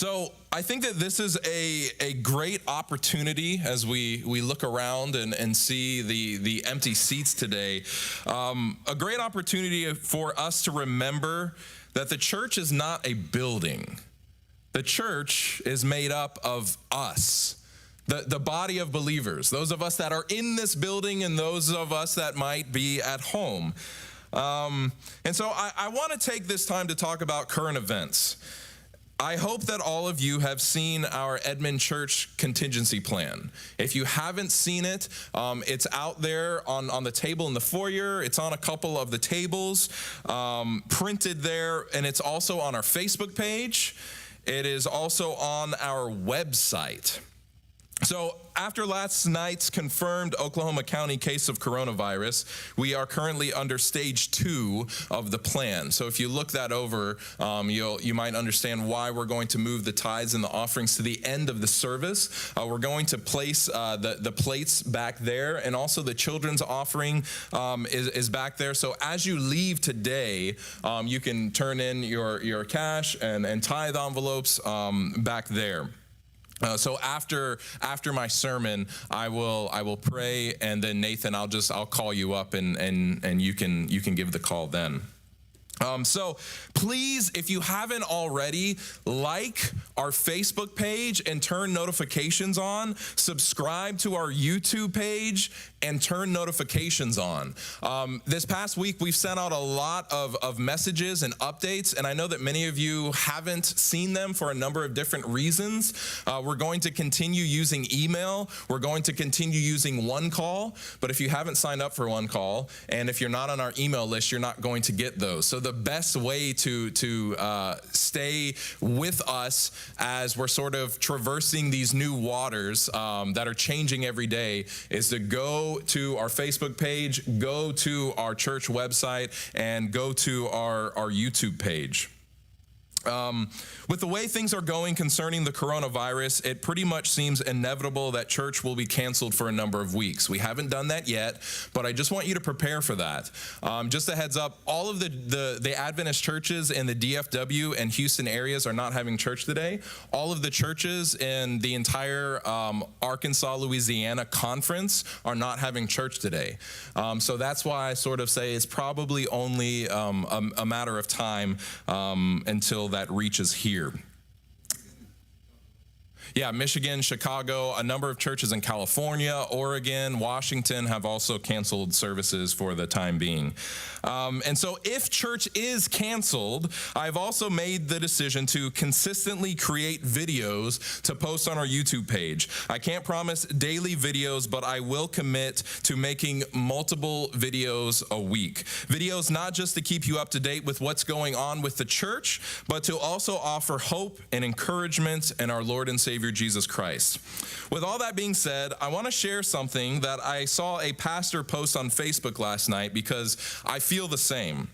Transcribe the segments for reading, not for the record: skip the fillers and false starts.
So I think that this is a great opportunity as we look around and see the empty seats today. A great opportunity for us to remember that the church is not a building. The church is made up of us, the body of believers, those of us that are in this building and those of us that might be at home. And so I want to take this time to talk about current events. I hope that all of you have seen our Edmond Church contingency plan. If you haven't seen it, it's out there on the table in the foyer. It's on a couple of the tables, printed there, and it's also on our Facebook page. It is also on our website. So after last night's confirmed Oklahoma County case of coronavirus, we are currently under stage 2 of the plan. So if you look that over, you might understand why we're going to move the tithes and the offerings to the end of the service. We're going to place the plates back there, and also the children's offering is back there. So as you leave today, you can turn in your cash and tithe envelopes back there. So after my sermon, I will pray, and then Nathan, I'll call you up and you can give the call then. So please, if you haven't already, like our Facebook page and turn notifications on, subscribe to our YouTube page and turn notifications on. This past week, we've sent out a lot of messages and updates, and I know that many of you haven't seen them for a number of different reasons. We're going to continue using email. We're going to continue using One Call, but if you haven't signed up for One Call, and if you're not on our email list, you're not going to get those. So the best way to stay with us as we're sort of traversing these new waters that are changing every day is to go to our Facebook page, go to our church website, and go to our YouTube page. With the way things are going concerning the coronavirus, it pretty much seems inevitable that church will be canceled for a number of weeks. We haven't done that yet, but I just want you to prepare for that. Just a heads up, all of the Adventist churches in the DFW and Houston areas are not having church today. All of the churches in the entire Arkansas, Louisiana conference are not having church today. So that's why I sort of say it's probably only a matter of time until that reaches here. Yeah, Michigan, Chicago, a number of churches in California, Oregon, Washington have also canceled services for the time being. And so if church is canceled, I've also made the decision to consistently create videos to post on our YouTube page. I can't promise daily videos, but I will commit to making multiple videos a week. Videos not just to keep you up to date with what's going on with the church, but to also offer hope and encouragement in our Lord and Savior Jesus Christ. With all that being said, I want to share something that I saw a pastor post on Facebook last night because I feel the same.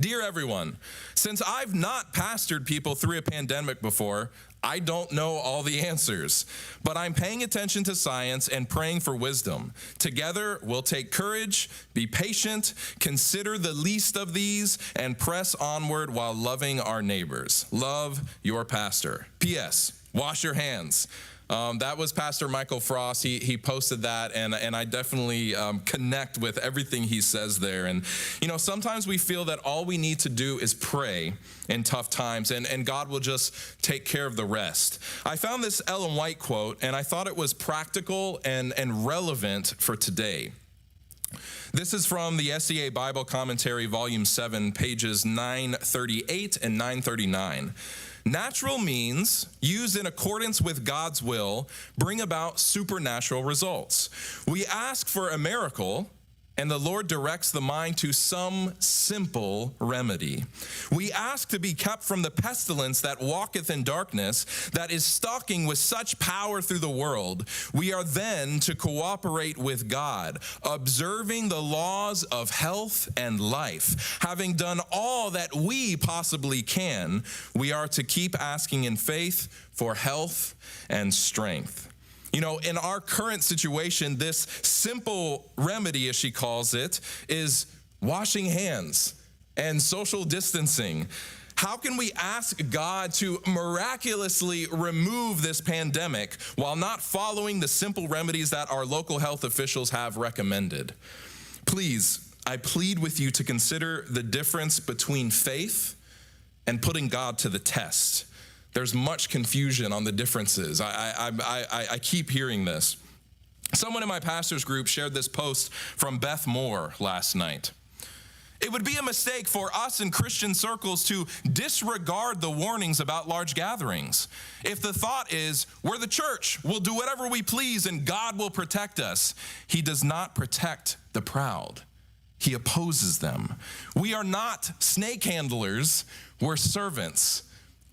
Dear everyone, since I've not pastored people through a pandemic before, I don't know all the answers, but I'm paying attention to science and praying for wisdom. Together, we'll take courage, be patient, consider the least of these, and press onward while loving our neighbors. Love, your pastor. P.S. Wash your hands. That was Pastor Michael Frost. He posted that, and I definitely connect with everything he says there. And, you know, sometimes we feel that all we need to do is pray in tough times, and God will just take care of the rest. I found this Ellen White quote, and I thought it was practical and relevant for today. This is from the SEA Bible Commentary, Volume 7, pages 938 and 939. Natural means, used in accordance with God's will, bring about supernatural results. We ask for a miracle, and the Lord directs the mind to some simple remedy. We ask to be kept from the pestilence that walketh in darkness, that is stalking with such power through the world. We are then to cooperate with God, observing the laws of health and life. Having done all that we possibly can, we are to keep asking in faith for health and strength. You know, in our current situation, this simple remedy, as she calls it, is washing hands and social distancing. How can we ask God to miraculously remove this pandemic while not following the simple remedies that our local health officials have recommended? Please, I plead with you to consider the difference between faith and putting God to the test. There's much confusion on the differences. I keep hearing this. Someone in my pastor's group shared this post from Beth Moore last night. It would be a mistake for us in Christian circles to disregard the warnings about large gatherings. If the thought is, we're the church, we'll do whatever we please and God will protect us. He does not protect the proud. He opposes them. We are not snake handlers, we're servants.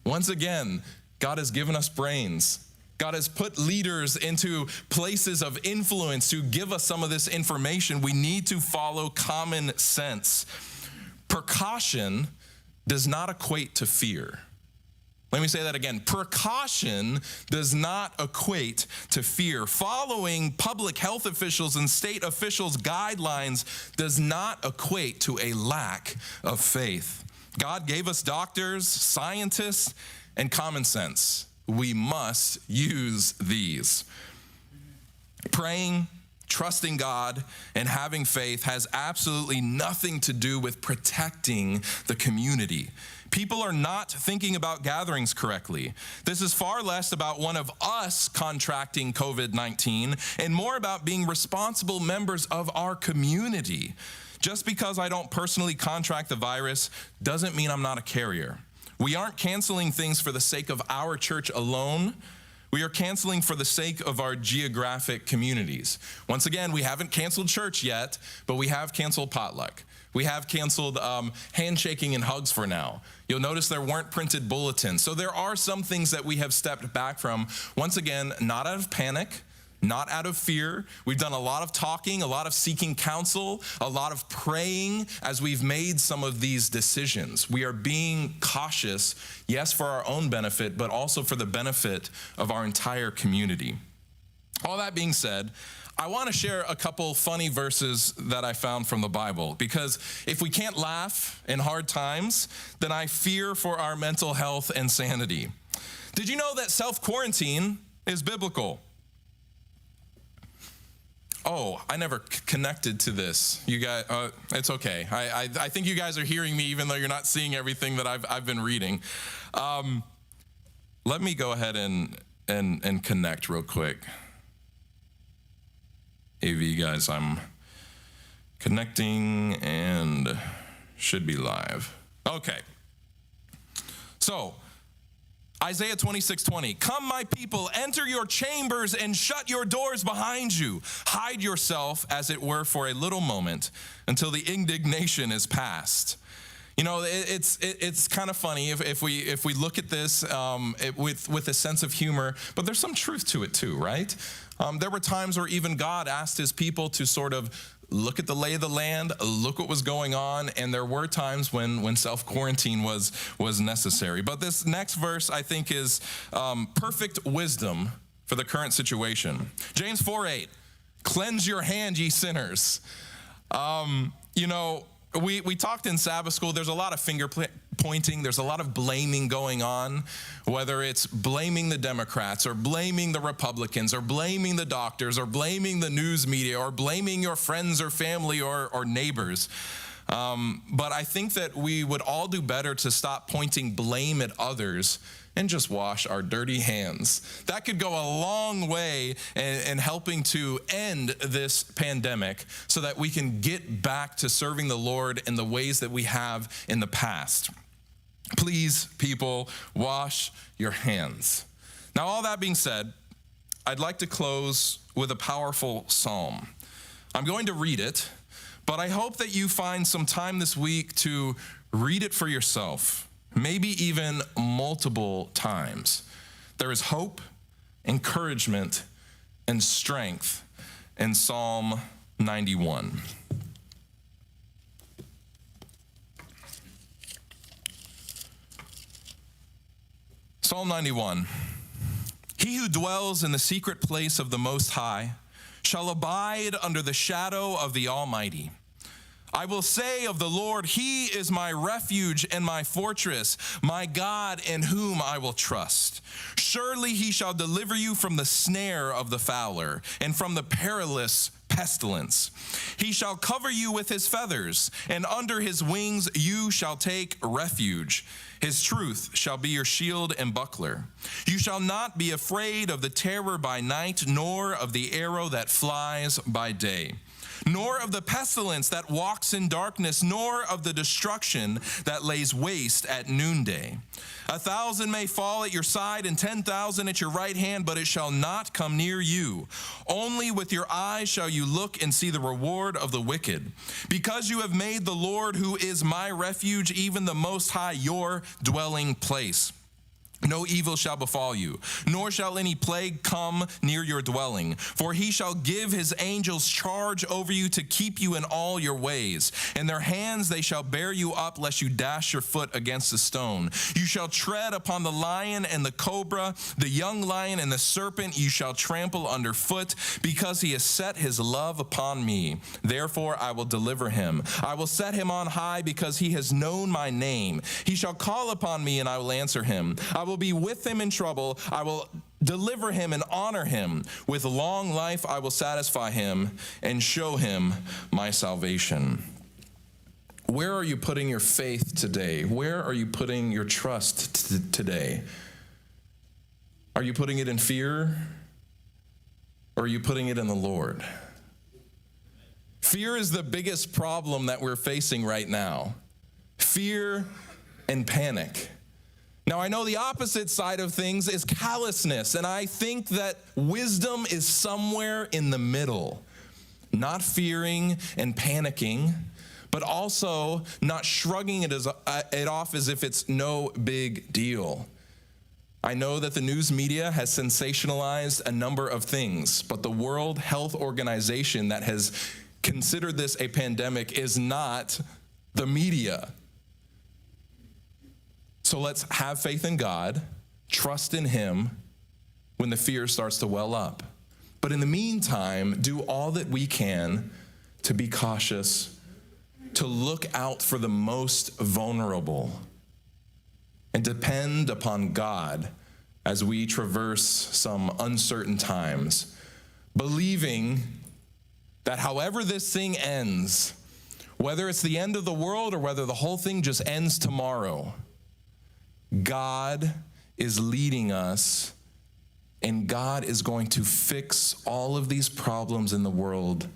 Once again, God has given us brains. God has put leaders into places of influence to give us some of this information. We need to follow common sense. Precaution does not equate to fear. Let me say that again. Precaution does not equate to fear. Following public health officials and state officials' guidelines does not equate to a lack of faith. God gave us doctors, scientists, and common sense. We must use these. Praying, trusting God, and having faith has absolutely nothing to do with protecting the community. People are not thinking about gatherings correctly. This is far less about one of us contracting COVID-19 and more about being responsible members of our community. Just because I don't personally contract the virus doesn't mean I'm not a carrier. We aren't canceling things for the sake of our church alone. We are canceling for the sake of our geographic communities. Once again, we haven't canceled church yet, but we have canceled potluck. We have canceled handshaking and hugs for now. You'll notice there weren't printed bulletins. So there are some things that we have stepped back from. Once again, not out of panic, not out of fear. We've done a lot of talking, a lot of seeking counsel, a lot of praying as we've made some of these decisions. We are being cautious, yes, for our own benefit, but also for the benefit of our entire community. All that being said, I want to share a couple funny verses that I found from the Bible, because if we can't laugh in hard times, then I fear for our mental health and sanity. Did you know that self-quarantine is biblical? Oh, I never connected to this. You guys, it's okay. I think you guys are hearing me even though you're not seeing everything that I've been reading. Let me go ahead and connect real quick. AV guys, I'm connecting and should be live. Okay. So, Isaiah 26:20, come my people, enter your chambers and shut your doors behind you. Hide yourself, as it were, for a little moment until the indignation is past. You know, it's kind of funny if we look at this with a sense of humor, but there's some truth to it too, right? There were times where even God asked his people to sort of look at the lay of the land, look what was going on, and there were times when self-quarantine was necessary. But this next verse, I think, is perfect wisdom for the current situation. James 4:8, cleanse your hand, ye sinners. You know, we talked in Sabbath school, there's a lot of finger pointing, there's a lot of blaming going on, whether it's blaming the Democrats or blaming the Republicans or blaming the doctors or blaming the news media or blaming your friends or family or neighbors. But I think that we would all do better to stop pointing blame at others and just wash our dirty hands. That could go a long way in helping to end this pandemic so that we can get back to serving the Lord in the ways that we have in the past. Please, people, wash your hands. Now, all that being said, I'd like to close with a powerful psalm. I'm going to read it, but I hope that you find some time this week to read it for yourself. Maybe even multiple times. There is hope, encouragement, and strength in Psalm 91. Psalm 91. He who dwells in the secret place of the Most High shall abide under the shadow of the Almighty. I will say of the Lord, he is my refuge and my fortress, my God in whom I will trust. Surely he shall deliver you from the snare of the fowler and from the perilous pestilence. He shall cover you with his feathers, and under his wings you shall take refuge. His truth shall be your shield and buckler. You shall not be afraid of the terror by night, nor of the arrow that flies by day, nor of the pestilence that walks in darkness, nor of the destruction that lays waste at noonday. 1,000 may fall at your side and 10,000 at your right hand, but it shall not come near you. Only with your eyes shall you look and see the reward of the wicked. Because you have made the Lord, who is my refuge, even the Most High, your dwelling place. No evil shall befall you, nor shall any plague come near your dwelling. For he shall give his angels charge over you to keep you in all your ways. In their hands they shall bear you up, lest you dash your foot against a stone. You shall tread upon the lion and the cobra, the young lion and the serpent you shall trample underfoot, because he has set his love upon me. Therefore I will deliver him. I will set him on high, because he has known my name. He shall call upon me, and I will answer him. I will be with him in trouble. I will deliver him and honor him. With long life I will satisfy him and show him my salvation. Where are you putting your faith today? Where are you putting your trust today? Are you putting it in fear, or are you putting it in the Lord? Fear is the biggest problem that we're facing right now. Fear and panic. Now, I know the opposite side of things is callousness, and I think that wisdom is somewhere in the middle. Not fearing and panicking, but also not shrugging it off as if it's no big deal. I know that the news media has sensationalized a number of things, but the World Health Organization that has considered this a pandemic is not the media. So let's have faith in God, trust in him when the fear starts to well up. But in the meantime, do all that we can to be cautious, to look out for the most vulnerable, and depend upon God as we traverse some uncertain times, believing that however this thing ends, whether it's the end of the world or whether the whole thing just ends tomorrow, God is leading us, and God is going to fix all of these problems in the world,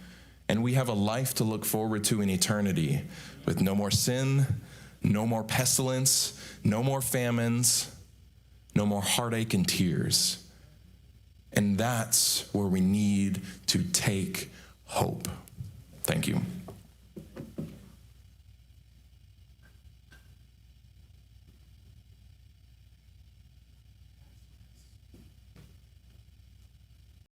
and we have a life to look forward to in eternity with no more sin, no more pestilence, no more famines, no more heartache and tears. And that's where we need to take hope. Thank you.